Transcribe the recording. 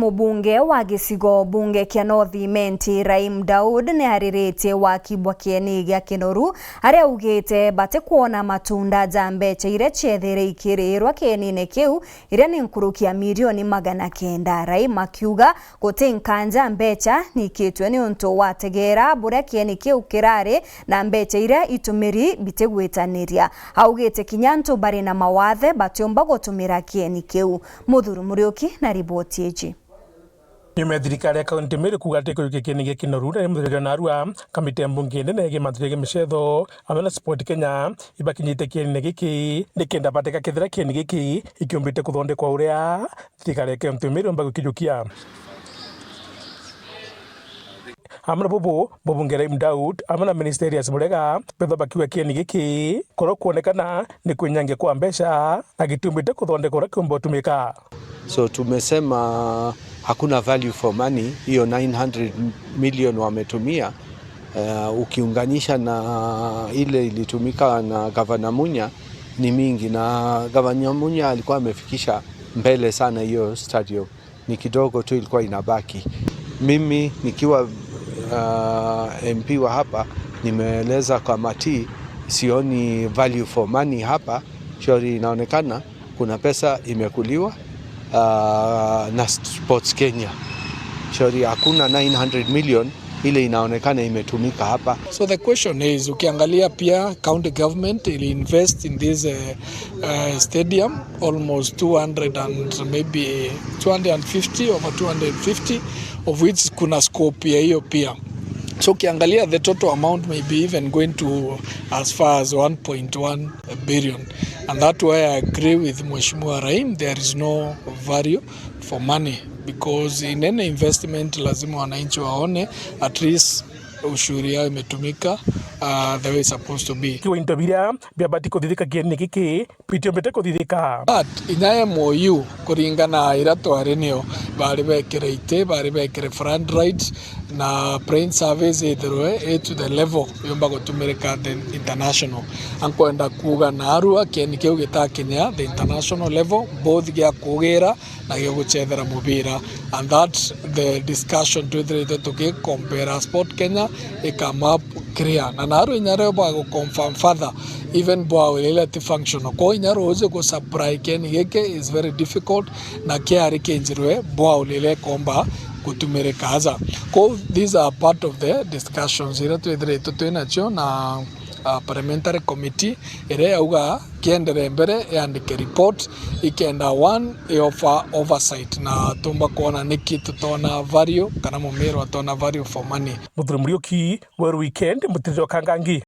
Mubunge wa gicigo bunge kia North Imenti Raim Daud ni aririte wakibwa kieni gia Kinoru aria ugite bate kuona matunda ja mbeca ire chethere ikirirwa kieni-ini kiu iria ni nkurukia milioni 900. Raim akiuga guti nkanja mbeca nikitwe ni untu wategera buria kieni kiu kirari na mbeca iria itumiri bitegwitaniria. Augite kinyantu bari na mawathe batiomba gutumira kieni kiu. Muthuru Muriuki na riboti eji. Thirikari ya kaunti Meru kuga ati kuyukia kieni gia Kinoru na muthirira narua kamiti ya mbunge nene igi mathire michetho amena Sport Kenya ibakinyite kieni giki nikenda bateka kethira kieni giki ikiumbite kuthondekwa uria thirikari ya kaunti Meru mbagu kijũkia. Amana bobo mbunge Raim Daud amana Ministerius Murega betho bakiuga kieni giki koro kuonekana ni kunyangia kwa mbeca na gitumbite kuthondekwa uria kiumba utumika. So tumesema hakuna value for money, hiyo 900 million wametumia. Ukiunganisha na ile ilitumika na Gavana Munya ni mingi, na Gavana Munya alikuwa amefikisha mbele sana hiyo stadium, ni kidogo tu ilikuwa inabaki. Mimi nikiwa MP wa hapa nimeeleza kwa mati sioni value for money hapa. Shauri inaonekana kuna pesa imekuliwa na Sports Kenya. Shauri hakuna 900 million ile inaonekana imetumika hapa. So the question is, ukiangalia pia county government will invest in this stadium almost 200 and maybe 250 over 250 of which kuna scope ya hiyo pia. So ukiangalia the total amount may be even going to as far as 1.1 billion. And that's why I agree with Mheshimiwa Raim, there is no value for money, because in any investment lazima wananchi waone at least ushuru yao imetumika the way it's supposed to be. Kiwa intabira biabati kuthithika kieni giki pitio mbete kuthithika. But inaye MOU kuringana irato areneo bari bekireite bari bekire front rights na brain service ithirwe to the level yomba gutumirika the international. Ankwenda kuga na arua kieni kiu gitakinya the international level both gia kugira na gia guchethera mubira, and that's the discussion to the compare Sport Kenya it come up clear na naru inyaro ba go confirm further even bo relative function ko inyaro oze go supply kieni giki is very difficult na kiari kenjirwe bo lele komba kutumirika haza. Ko these are part of the discussions ira twithire nacho na parliamentary committee ire auga kiendere mbere yandike report ikenda one of oversight na tumba kuona niki tutona value kana mumero atona value for money. Muthuri Muriuki, weekend mutiro kangangi.